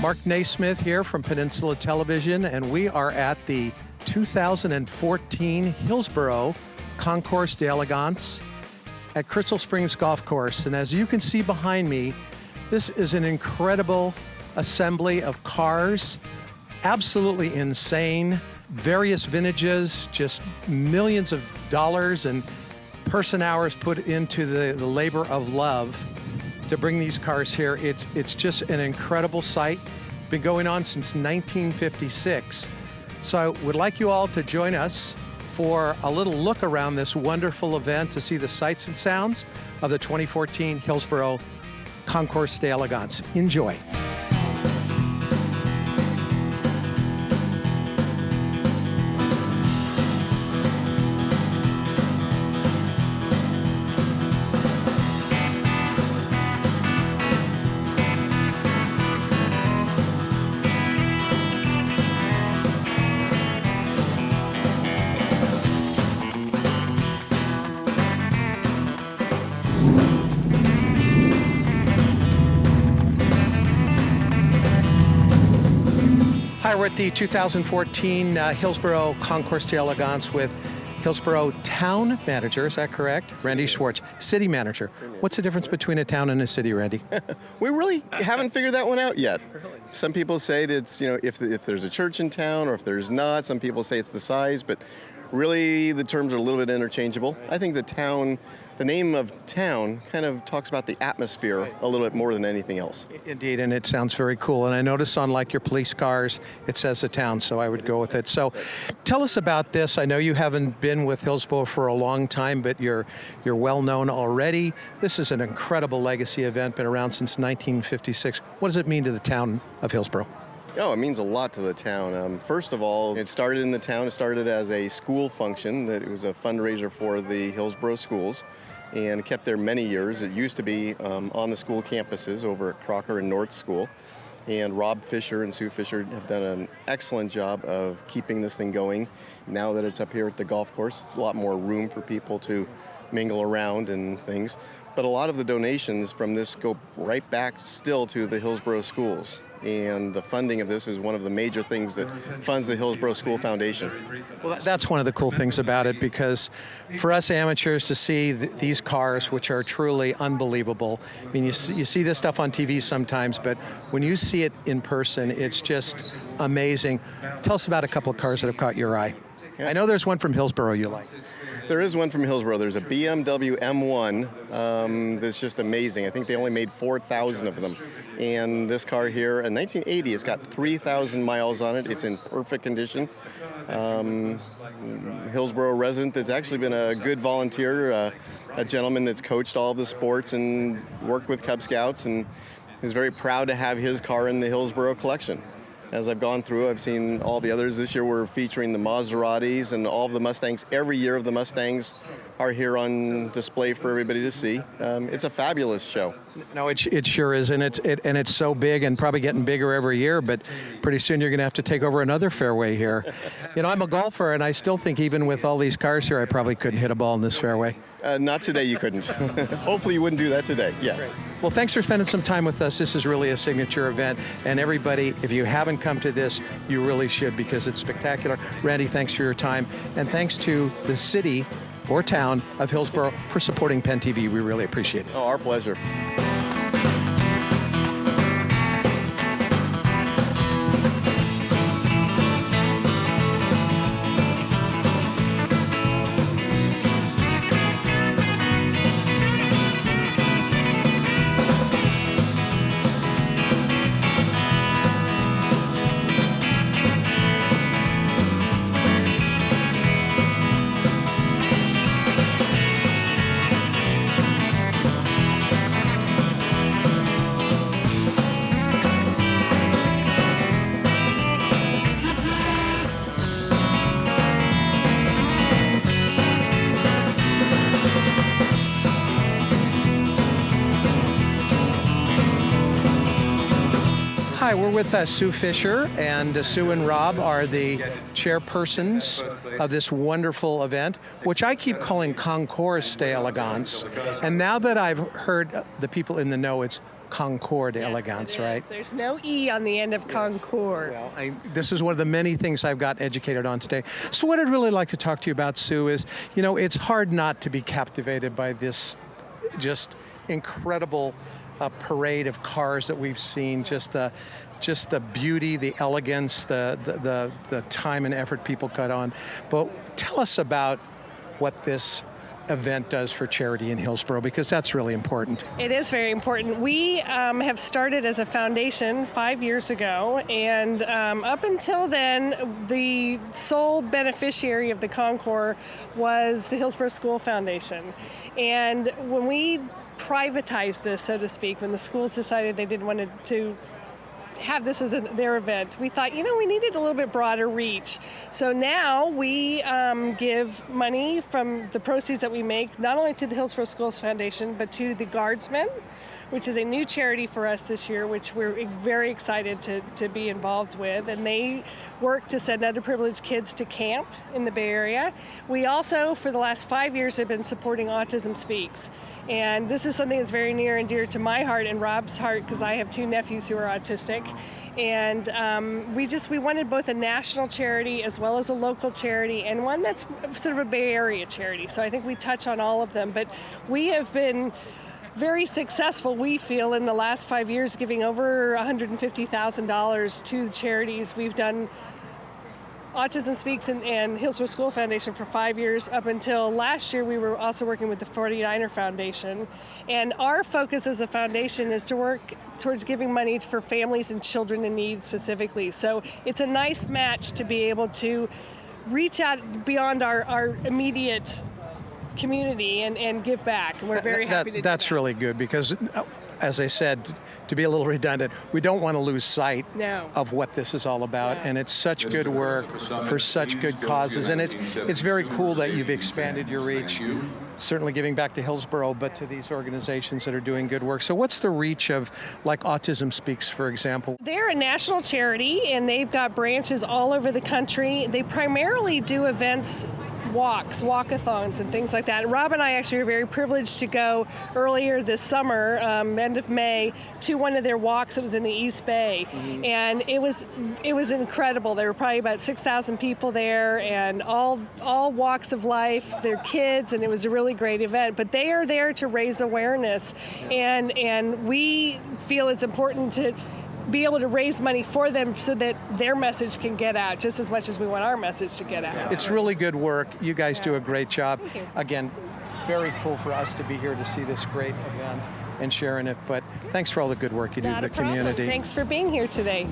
Mark Naismith here from Peninsula Television, and we are at the 2014 Hillsborough Concours D'Elegance at Crystal Springs Golf Course. And as you can see behind me, this is an incredible assembly of cars, absolutely insane, various vintages, just millions of dollars and person hours put into the labor of love to bring these cars here. It's just an incredible sight. Been going on since 1956. So I would like you all to join us for a little look around this wonderful event to see the sights and sounds of the 2014 Hillsborough Concours D'Elegance. Enjoy. Hi, we're at the 2014 Hillsborough Concours D'Elegance with Hillsborough Town Manager, is that correct? Randy Schwartz, City Manager. What's the difference between a town and a city, Randy? We really haven't figured that one out yet. Some people say it's, if there's a church in town or if there's not. Some people say it's the size, but really the terms are a little bit interchangeable. I think the name of town kind of talks about the atmosphere a little bit more than anything else. Indeed, and it sounds very cool. And I notice on like your police cars, it says the town, so I would go with it. So tell us about this. I know you haven't been with Hillsborough for a long time, but you're well known already. This is an incredible legacy event, been around since 1956. What does it mean to the town of Hillsborough? Oh, it means a lot to the town. First of all, it started in the town. It started as a school function. That it was a fundraiser for the Hillsborough schools and kept there many years. It used to be on the school campuses over at Crocker and North School. And Rob Fisher and Sue Fisher have done an excellent job of keeping this thing going. Now that it's up here at the golf course, it's a lot more room for people to mingle around and things. But a lot of the donations from this go right back still to the Hillsborough schools. And the funding of this is one of the major things that funds the Hillsborough School Foundation. Well, that's one of the cool things about it, because for us amateurs to see these cars, which are truly unbelievable. I mean, you see this stuff on TV sometimes, but when you see it in person, it's just amazing. Tell us about a couple of cars that have caught your eye. I know there's one from Hillsborough you like. There is one from Hillsborough. There's a BMW M1 that's just amazing. I think they only made 4,000 of them. And this car here, in 1980, it's got 3,000 miles on it. It's in perfect condition. Hillsborough resident that's actually been a good volunteer, a gentleman that's coached all of the sports and worked with Cub Scouts, and is very proud to have his car in the Hillsborough collection. As I've gone through, I've seen all the others. This year we're featuring the Maseratis and all of the Mustangs. Every year of the Mustangs are here on display for everybody to see. It's a fabulous show. No, it sure is, and it's so big and probably getting bigger every year, but pretty soon you're going to have to take over another fairway here. I'm a golfer, and I still think even with all these cars here, I probably couldn't hit a ball in this fairway. Not today, you couldn't. Hopefully you wouldn't do that today, yes. Great. Well, thanks for spending some time with us. This is really a signature event, and everybody, if you haven't come to this, you really should, because it's spectacular. Randy, thanks for your time, and thanks to the city or town of Hillsborough for supporting PenTV. We really appreciate it. Oh, our pleasure. Hi, we're with Sue Fisher, and Sue and Rob are the chairpersons of this wonderful event, which I keep calling Concours D'Elegance. And now that I've heard the people in the know, it's Concours D'Elegance, Yes, it right? is. There's no E on the end of Concours. Well, this is one of the many things I've got educated on today. So what I'd really like to talk to you about, Sue, is, it's hard not to be captivated by this just incredible parade of cars that we've seen, just the beauty, the elegance, the time and effort people cut on. But tell us about what this event does for charity in Hillsborough, because that's really important. It is very important. We have started as a foundation 5 years ago, and up until then, the sole beneficiary of the Concours was the Hillsborough School Foundation. And when we privatized this, so to speak, when the schools decided they didn't want to have this as their event, we thought, we needed a little bit broader reach. So now we give money from the proceeds that we make, not only to the Hillsborough Schools Foundation, but to the Guardsmen, which is a new charity for us this year, which we're very excited to be involved with. And they work to send underprivileged kids to camp in the Bay Area. We also, for the last 5 years, have been supporting Autism Speaks. And this is something that's very near and dear to my heart and Rob's heart, because I have 2 nephews who are autistic. And we wanted both a national charity as well as a local charity, and one that's sort of a Bay Area charity. So I think we touch on all of them. But we have been very successful, we feel, in the last 5 years, giving over $150,000 to the charities. We've done Autism Speaks and Hillsborough School Foundation for 5 years. Up until last year, we were also working with the 49er Foundation. And our focus as a foundation is to work towards giving money for families and children in need specifically. So it's a nice match to be able to reach out beyond our immediate community and give back. And we're very happy to do that. That's really good, because, as I said, to be a little redundant, we don't want to lose sight of what this is all about. No. And it's such good work for such good causes. And it's very cool that you've expanded your reach, certainly giving back to Hillsborough, but to these organizations that are doing good work. So what's the reach of, like, Autism Speaks, for example? They're a national charity, and they've got branches all over the country. They primarily do events, walkathons and things like that. Rob and I actually were very privileged to go earlier this summer, end of May, to one of their walks that was in the East Bay. Mm-hmm. And it was incredible. There were probably about 6,000 people there, and all walks of life, their kids, and it was a really great event. But they are there to raise awareness, and we feel it's important to be able to raise money for them so that their message can get out just as much as we want our message to get out. It's really good work. You guys do a great job. Thank you. Again, very cool for us to be here to see this great event and sharing it. But thanks for all the good work you do to the community. Thanks for being here today.